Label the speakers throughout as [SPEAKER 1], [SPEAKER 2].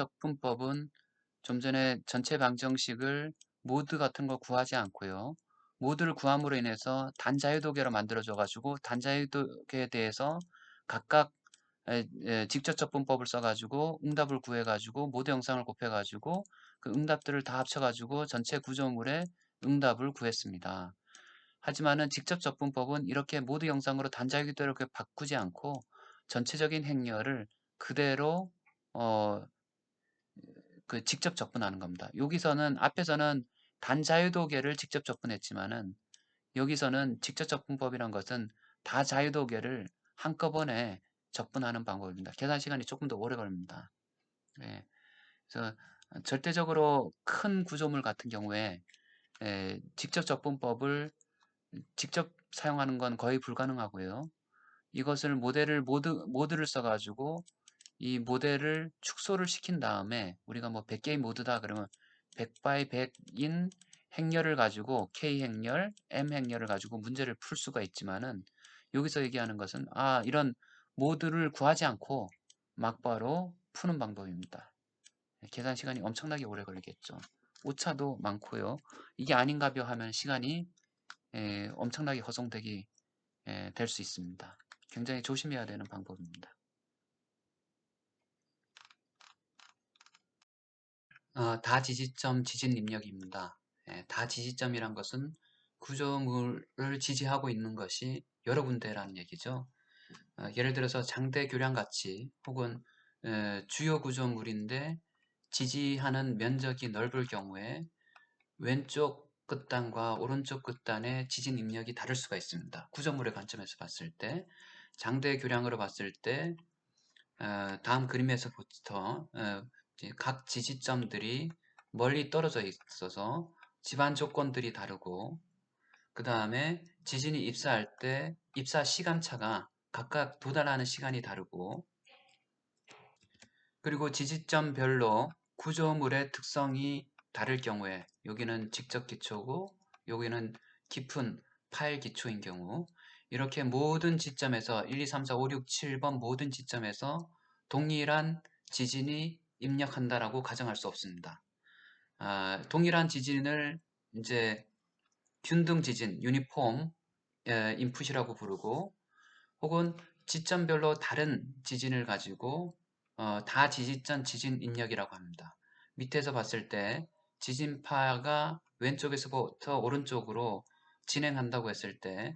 [SPEAKER 1] 접근법은 좀 전에 전체 방정식을 모드 같은 거 구하지 않고요. 모드를 구함으로 인해서 단자유도계로 만들어져 가지고 단자유도계에 대해서 각각 직접 접근법을 써가지고 응답을 구해가지고 모드 영상을 곱해가지고 그 응답들을 다 합쳐가지고 전체 구조물의 응답을 구했습니다. 하지만은 직접 접근법은 이렇게 모드 영상으로 단자유도를 이렇게 바꾸지 않고 전체적인 행렬을 그대로 어, 그 직접 접근하는 겁니다. 여기서는 앞에서는 단자유도계를 직접 접근했지만은 여기서는 직접 접근법이란 것은 다자유도계를 한꺼번에 접근하는 방법입니다. 계산 시간이 조금 더 오래 걸립니다. 예, 그래서 절대적으로 큰 구조물 같은 경우에 직접 접근법을 직접 사용하는 건 거의 불가능하고요. 이것을 모드를 써가지고 이 모델을 축소를 시킨 다음에 우리가 뭐 100개의 모드다 그러면 100 by 100인 행렬을 가지고 K 행렬, M 행렬을 가지고 문제를 풀 수가 있지만은 여기서 얘기하는 것은 이런 모드를 구하지 않고 막바로 푸는 방법입니다. 계산 시간이 엄청나게 오래 걸리겠죠. 오차도 많고요. 이게 아닌가벼 하면 시간이 엄청나게 허송되게 될 수 있습니다. 굉장히 조심해야 되는 방법입니다. 다지지점 지진 입력입니다. 다지지점이란 것은 구조물을 지지하고 있는 것이 여러 군데라는 얘기죠. 예를 들어서 장대교량 같이 혹은 주요 구조물인데 지지하는 면적이 넓을 경우에 왼쪽 끝단과 오른쪽 끝단의 지진 입력이 다를 수가 있습니다. 구조물의 관점에서 봤을 때 장대교량으로 봤을 때 다음 그림에서부터 각 지지점들이 멀리 떨어져 있어서 집안 조건들이 다르고 그 다음에 지진이 입사할 때 입사 시간차가 각각 도달하는 시간이 다르고 그리고 지지점별로 구조물의 특성이 다를 경우에 여기는 직접 기초고 여기는 깊은 파일 기초인 경우 이렇게 모든 지점에서 1, 2, 3, 4, 5, 6, 7번 모든 지점에서 동일한 지진이 입력한다라고 가정할 수 없습니다. 동일한 지진을 이제 균등 지진, 유니폼 인풋이라고 부르고 혹은 지점별로 다른 지진을 가지고 다지지점 지진 입력이라고 합니다. 밑에서 봤을 때 지진파가 왼쪽에서부터 오른쪽으로 진행한다고 했을 때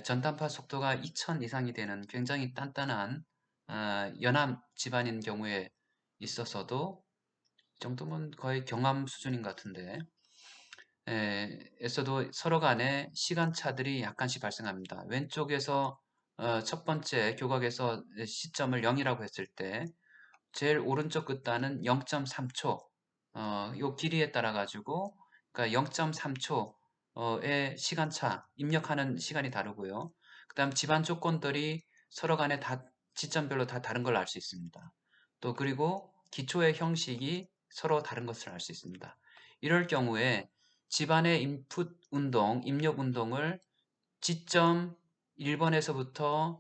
[SPEAKER 1] 전단파 속도가 2000 이상이 되는 굉장히 단단한 연암 지반인 경우에 있어서도 이 정도면 거의 경암 수준인 것 같은데 에서도 서로 간에 시간차들이 약간씩 발생합니다. 왼쪽에서 첫 번째 교각에서 시점을 0이라고 했을 때 제일 오른쪽 끝단은 0.3초 요 길이에 따라 가지고 그러니까 0.3초의 시간차 입력하는 시간이 다르고요. 그 다음 집안 조건들이 서로 간에 다 지점별로 다 다른 걸 알 수 있습니다. 또 그리고 기초의 형식이 서로 다른 것을 알 수 있습니다. 이럴 경우에 집안의 인풋 운동, 입력 운동을 지점 1번에서부터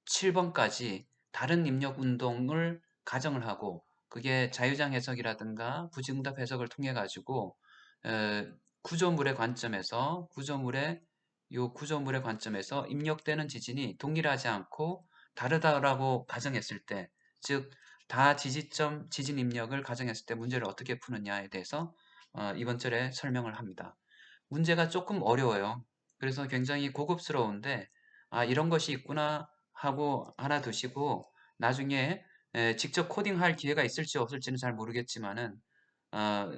[SPEAKER 1] 7번까지 다른 입력 운동을 가정을 하고 그게 자유장 해석이라든가 부지응답 해석을 통해 가지고 구조물의 관점에서 구조물의 관점에서 입력되는 지진이 동일하지 않고 다르다라고 가정했을 때, 즉 다지지점 지진 입력을 가정했을 때 문제를 어떻게 푸느냐에 대해서 이번 절에 설명을 합니다. 문제가 조금 어려워요. 그래서 굉장히 고급스러운데 이런 것이 있구나 하고 하나 두시고 나중에 직접 코딩할 기회가 있을지 없을지는 잘 모르겠지만은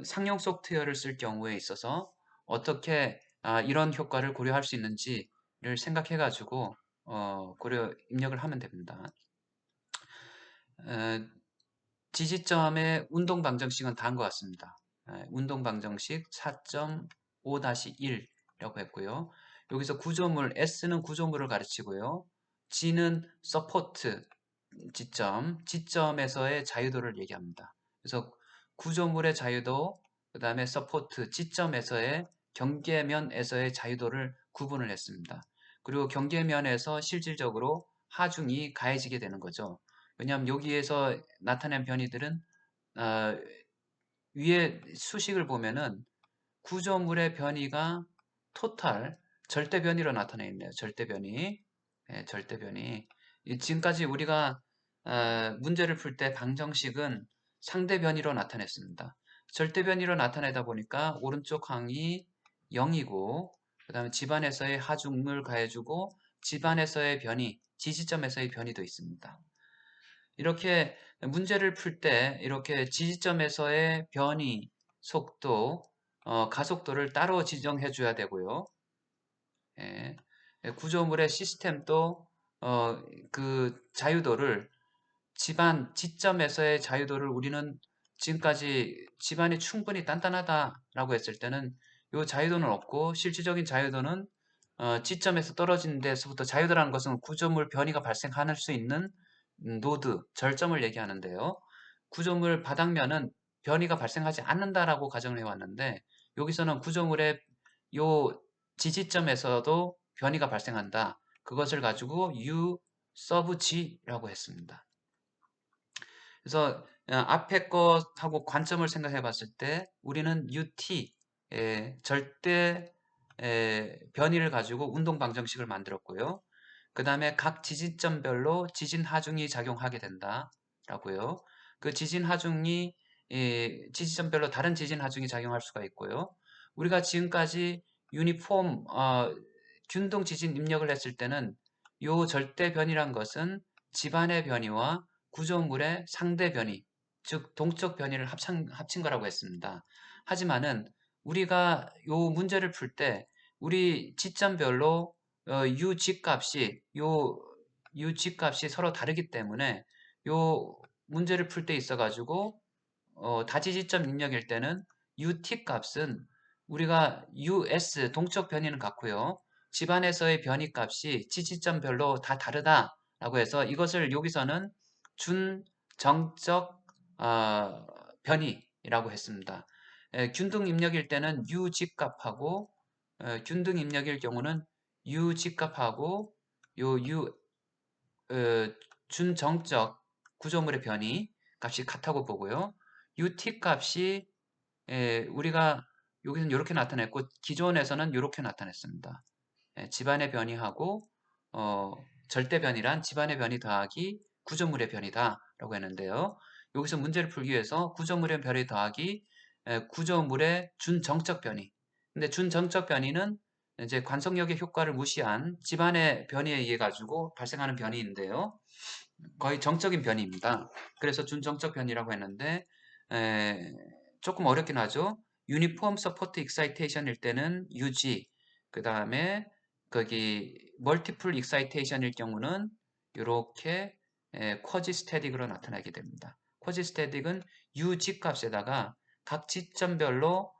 [SPEAKER 1] 상용 소프트웨어를 쓸 경우에 있어서 어떻게 이런 효과를 고려할 수 있는지를 생각해 가지고 고려 입력을 하면 됩니다. 지지점의 운동 방정식은 다음 것 같습니다. 운동 방정식 4.5-1이라고 했고요. 여기서 구조물 S는 구조물을 가르치고요. G는 서포트 지점에서의 자유도를 얘기합니다. 그래서 구조물의 자유도, 그 다음에 서포트 지점에서의 경계면에서의 자유도를 구분을 했습니다. 그리고 경계면에서 실질적으로 하중이 가해지게 되는 거죠. 왜냐하면 여기에서 나타낸 변이들은 어, 위에 수식을 보면은 구조물의 변이가 토탈 절대 변이로 나타내 있네요. 절대 변이. 예, 절대 변이. 지금까지 우리가 문제를 풀 때 방정식은 상대 변이로 나타냈습니다. 절대 변이로 나타내다 보니까 오른쪽 항이 0이고 그 다음에 집안에서의 하중을 가해주고 집안에서의 변이, 지지점에서의 변이도 있습니다. 이렇게 문제를 풀 때 이렇게 지지점에서의 변이, 속도, 가속도를 따로 지정해 줘야 되고요. 예. 구조물의 시스템도 그 자유도를 집안 지점에서의 자유도를 우리는 지금까지 집안이 충분히 단단하다라고 했을 때는 이 자유도는 없고 실질적인 자유도는 지점에서 떨어지는 데서부터 자유도라는 것은 구조물 변이가 발생할 수 있는 노드, 절점을 얘기하는데요. 구조물 바닥면은 변이가 발생하지 않는다라고 가정을 해왔는데 여기서는 구조물의 요 지지점에서도 변이가 발생한다. 그것을 가지고 U sub G라고 했습니다. 그래서 앞에 것하고 관점을 생각해 봤을 때 우리는 UT, 절대 변이를 가지고 운동 방정식을 만들었고요. 그 다음에 각 지지점별로 지진 하중이 작용하게 된다라고요. 그 지진 하중이 지지점별로 다른 지진 하중이 작용할 수가 있고요. 우리가 지금까지 유니폼 균등 지진 입력을 했을 때는 요 절대 변이란 것은 집안의 변이와 구조물의 상대 변이, 즉 동적 변이를 합친 거라고 했습니다. 하지만은 우리가 요 문제를 풀 때 우리 지점별로 u 값이 서로 다르기 때문에 요 문제를 풀 때 있어 가지고 다지지점 입력일 때는 ut 값은 우리가 us 동적 변이는 같고요. 집안에서의 변이 값이 지지점별로 다 다르다라고 해서 이것을 여기서는 준정적 변이라고 했습니다. 균등 입력일 때는 u 값하고 균등 입력일 경우는 u 값하고 요 u 준정적 구조물의 변이 값이 같다고 보고요. ut 값이 우리가 여기서는 이렇게 나타냈고 기존에서는 이렇게 나타냈습니다. 집안의 변이하고 절대 변이란 집안의 변이 더하기 구조물의 변이다라고 했는데요. 여기서 문제를 풀기 위해서 구조물의 변이 더하기 구조물의 준정적 변이. 근데 준정적 변이는 이제 관성력의 효과를 무시한 집안의 변이에 의해 가지고 발생하는 변이인데요. 거의 정적인 변이입니다. 그래서 준정적 변이라고 했는데 에, 조금 어렵긴 하죠. 유니폼 서포트 익사이테이션일 때는 UG, 그 다음에 거기 멀티플 익사이테이션일 경우는 이렇게 쿼지 스태틱으로 나타나게 됩니다. 쿼지 스태틱은 UG 값에다가 각 지점별로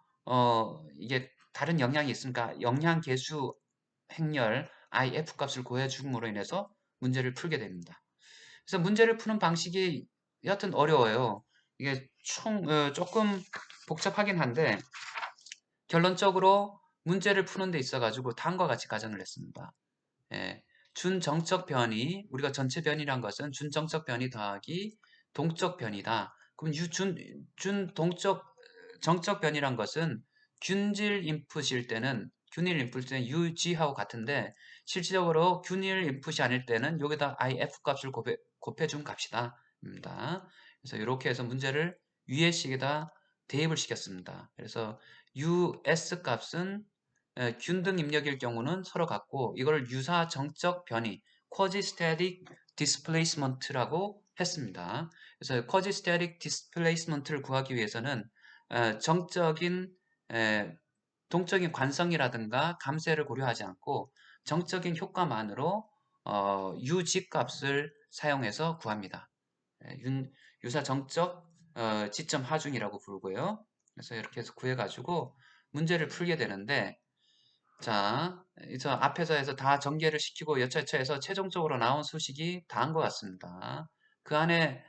[SPEAKER 1] 이게 다른 영향이 있으니까 영향 계수 행렬 IF 값을 구해줌으로 인해서 문제를 풀게 됩니다. 그래서 문제를 푸는 방식이 여하튼 어려워요. 이게 조금 복잡하긴 한데 결론적으로 문제를 푸는 데 있어 가지고 다음과 같이 가정을 했습니다. 예, 준정적 변이, 우리가 전체 변이란 것은 준정적 변이 더하기 동적 변이다. 그럼 정적 변이란 것은 균질 인풋일 때는 UG하고 같은데 실질적으로 균일 인풋이 아닐 때는 여기다 IF 값을 곱해준 값이다. 입니다. 그래서 이렇게 해서 문제를 위의식에다 대입을 시켰습니다. 그래서 US 값은 균등 입력일 경우는 서로 같고 이걸 유사 정적 변이 quasi-static displacement라고 했습니다. 그래서 quasi-static displacement를 구하기 위해서는 정적인 동적인 관성이라든가 감쇄를 고려하지 않고 정적인 효과만으로 UG 값을 사용해서 구합니다. 유사 정적 지점 하중이라고 부르고요. 그래서 이렇게 해서 구해가지고 문제를 풀게 되는데 자, 이제 앞에서 해서 다 전개를 시키고 여차여차해서 최종적으로 나온 수식이 다한 것 같습니다. 그 안에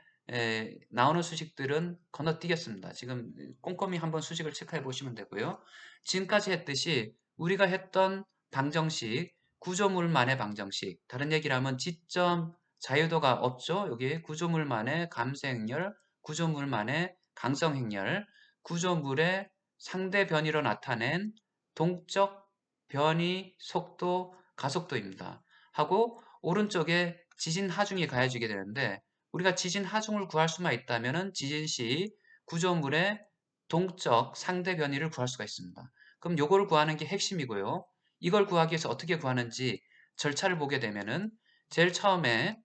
[SPEAKER 1] 나오는 수식들은 건너뛰겠습니다. 지금 꼼꼼히 한번 수식을 체크해 보시면 되고요. 지금까지 했듯이 우리가 했던 방정식, 구조물만의 방정식, 다른 얘기를 하면 지점 자유도가 없죠. 여기 구조물만의 감쇄행렬, 구조물만의 강성행렬, 구조물의 상대 변이로 나타낸 동적 변이 속도, 가속도입니다. 하고 오른쪽에 지진 하중이 가해지게 되는데 우리가 지진 하중을 구할 수만 있다면 지진 시 구조물의 동적 상대 변이를 구할 수가 있습니다. 그럼 요거를 구하는 게 핵심이고요. 이걸 구하기 위해서 어떻게 구하는지 절차를 보게 되면은 제일 처음에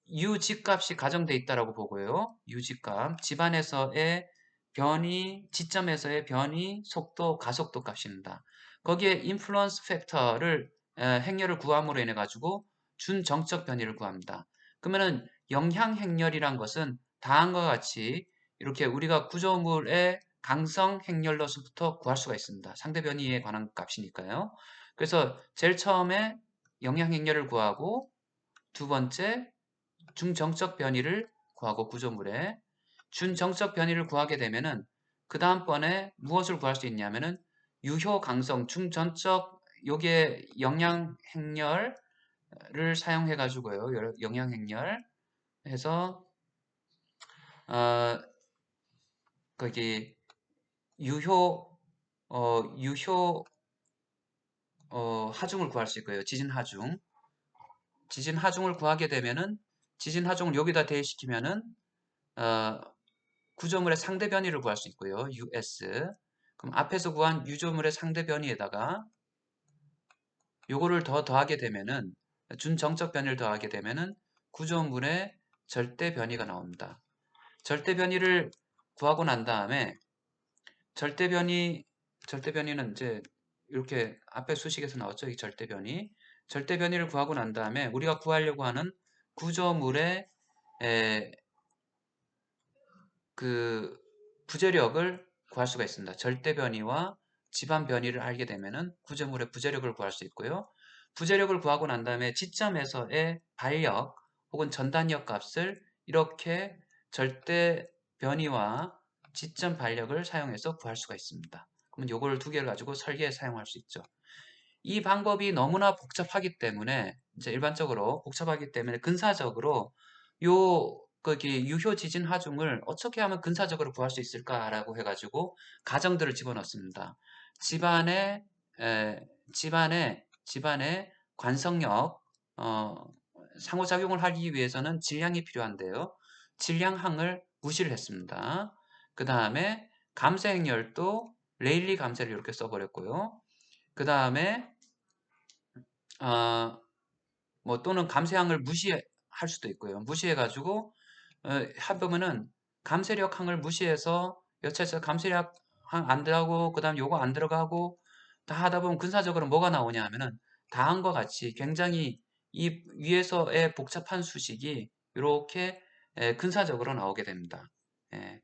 [SPEAKER 1] u 집값이 가정돼 있다라고 보고요. u 집값, 집안에서의 변이, 지점에서의 변이, 속도, 가속도 값입니다. 거기에 인플루언스 팩터를 행렬을 구함으로 인해 가지고 준정적 변이를 구합니다. 그러면은 영향 행렬이란 것은 다음과 같이 이렇게 우리가 구조물의 강성 행렬로서부터 구할 수가 있습니다. 상대 변이에 관한 값이니까요. 그래서 제일 처음에 영향 행렬을 구하고 두 번째 중정적 변이를 구하고 구조물의 준정적 변이를 구하게 되면은 그 다음번에 무엇을 구할 수 있냐면은 유효 강성 중전적 요게 영향 행렬을 사용해 가지고요. 영향 행렬 해서 어 거기 유효 유효 하중을 구할 수 있고요. 지진 하중. 지진 하중을 구하게 되면은 지진 하중을 여기다 대입시키면은 어, 구조물의 상대 변이를 구할 수 있고요. US. 그럼 앞에서 구한 유조물의 상대 변이에다가 요거를 더 더하게 되면은 준정적 변이를 더하게 되면은 구조물의 절대 변이가 나옵니다. 절대 변이를 구하고 난 다음에 절대 변이는 이제 이렇게 앞에 수식에서 나왔죠. 이 절대 변이. 절대 변이를 구하고 난 다음에 우리가 구하려고 하는 구조물의 그 부재력을 구할 수가 있습니다. 절대 변이와 집안 변이를 알게 되면은 구조물의 부재력을 구할 수 있고요. 부재력을 구하고 난 다음에 지점에서의 발력 혹은 전단력 값을 이렇게 절대 변이와 지점 발력을 사용해서 구할 수가 있습니다. 그러면 요걸 두 개를 가지고 설계에 사용할 수 있죠. 이 방법이 너무나 복잡하기 때문에 이제 일반적으로 복잡하기 때문에 근사적으로 요 거기 유효 지진 하중을 어떻게 하면 근사적으로 구할 수 있을까라고 해가지고 가정들을 집어넣습니다. 집안의 집안의 관성력 상호작용을 하기 위해서는 질량이 필요한데요. 질량항을 무시를 했습니다. 그 다음에 감쇄 행렬도 레일리 감쇄를 이렇게 써버렸고요. 그 다음에 뭐 또는 감쇄항을 무시할 수도 있고요. 무시해가지고 해보면은 감쇄력 항을 무시해서 여차에서 감쇄력 항 안 들어가고 그 다음 요거 안 들어가고 다 하다 보면 근사적으로 뭐가 나오냐 하면은 다음과 같이 굉장히 이 위에서의 복잡한 수식이 이렇게 근사적으로 나오게 됩니다. 예.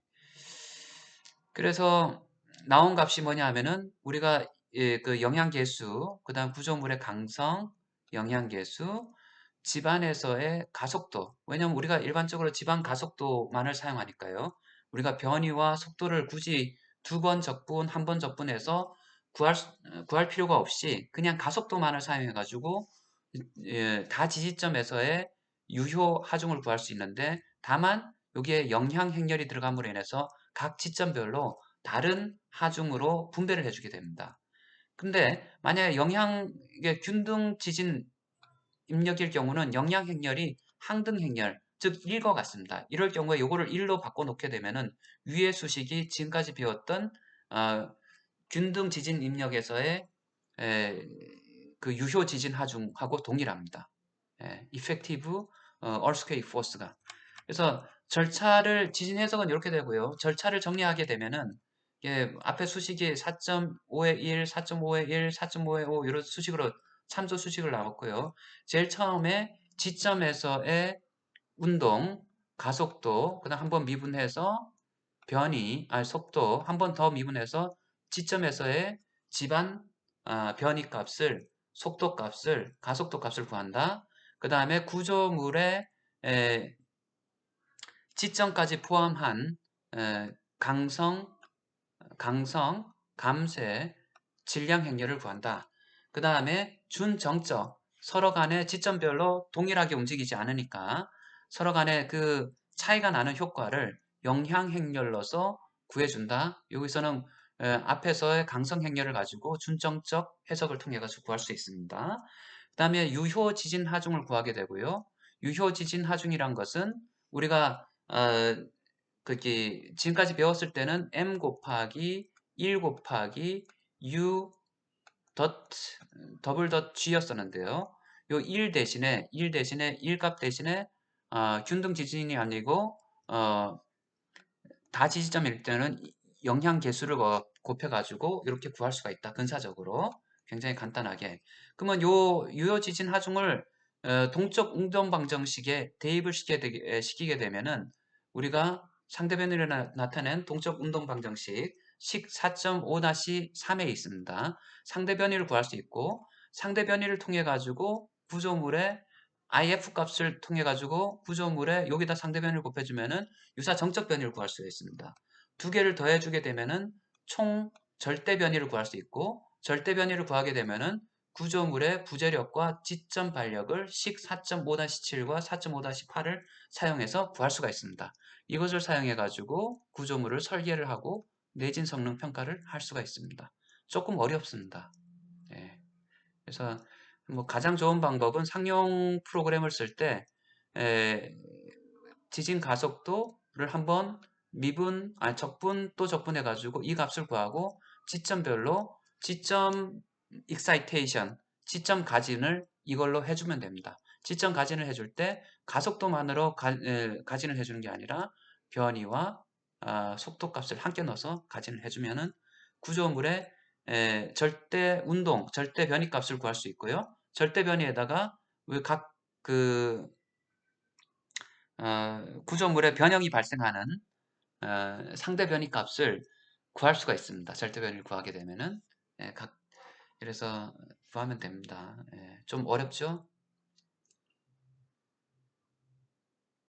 [SPEAKER 1] 그래서 나온 값이 뭐냐 하면은 우리가 그 영양계수, 그 다음 구조물의 강성, 영양계수, 집안에서의 가속도. 왜냐하면 우리가 일반적으로 집안 가속도만을 사용하니까요. 우리가 변이와 속도를 굳이 두 번 적분, 한 번 적분해서 구할 필요가 없이 그냥 가속도만을 사용해가지고 다 지지점에서의 유효 하중을 구할 수 있는데 다만 여기에 영향 행렬이 들어감으로 인해서 각 지점별로 다른 하중으로 분배를 해주게 됩니다. 근데 만약에 영향의 균등 지진 입력일 경우는 영향 행렬이 항등 행렬, 즉 1과 같습니다. 이럴 경우에 이거를 1로 바꿔놓게 되면은 위의 수식이 지금까지 배웠던 균등 지진 입력에서의 그 유효 지진 하중하고 동일합니다. effective earthquake force가. 그래서 절차를 지진 해석은 이렇게 되고요. 절차를 정리하게 되면은 앞에 수식이 4.5의 1, 4.5의 1, 4.5의 5 이런 수식으로 참조 수식을 나눴고요. 제일 처음에 지점에서의 운동, 가속도, 그다음 한번 미분해서 변이, 속도 한 번 더 미분해서 지점에서의 집안 변이 값을, 속도 값을, 가속도 값을 구한다. 그 다음에 구조물의 지점까지 포함한 강성, 감쇄, 질량 행렬을 구한다. 그 다음에 준정적, 서로 간에 지점별로 동일하게 움직이지 않으니까 서로 간에 그 차이가 나는 효과를 영향행렬로서 구해준다. 여기서는 앞에서의 강성행렬을 가지고 준정적 해석을 통해 가지고 구할 수 있습니다. 그 다음에 유효 지진 하중을 구하게 되고요. 유효 지진 하중이란 것은 우리가 지금까지 배웠을 때는 m 곱하기 1 곱하기 u 덧 더블 덧 g였었는데요. 요 1 대신에 1값 대신에 균등 지진이 아니고 다지지점일 때는 영향 계수를 곱해가지고 이렇게 구할 수가 있다. 근사적으로 굉장히 간단하게. 그러면 요 유효 지진 하중을 동적 운동 방정식에 대입을 시키게 되면은 우리가 상대 변이를 나타낸 동적 운동 방정식 식 4.5-3에 있습니다. 상대 변이를 구할 수 있고 상대 변이를 통해 가지고 구조물의 if 값을 통해 가지고 구조물에 여기다 상대 변이를 곱해주면은 유사 정적 변이를 구할 수가 있습니다. 두 개를 더해주게 되면은 총 절대 변이를 구할 수 있고 절대 변이를 구하게 되면은 구조물의 부재력과 지점 발력을 식 4.5-7과 4.5-8을 사용해서 구할 수가 있습니다. 이것을 사용해 가지고 구조물을 설계를 하고 내진 성능 평가를 할 수가 있습니다. 조금 어렵습니다. 예. 그래서 뭐 가장 좋은 방법은 상용 프로그램을 쓸 때 지진 가속도를 한번 적분 또 적분해 가지고 이 값을 구하고 지점별로 지점 익사이테이션, 지점 가진을 이걸로 해주면 됩니다. 지점 가진을 해줄 때 가속도만으로 가진을 해주는 게 아니라 변이와 속도 값을 함께 넣어서 가진을 해주면은 구조물의 절대 운동, 절대 변이 값을 구할 수 있고요. 절대 변이에다가 각그 구조물의 변형이 발생하는 상대 변이 값을 구할 수가 있습니다. 절대 변이를 구하게 되면은 그래서 구하면 됩니다. 좀 어렵죠?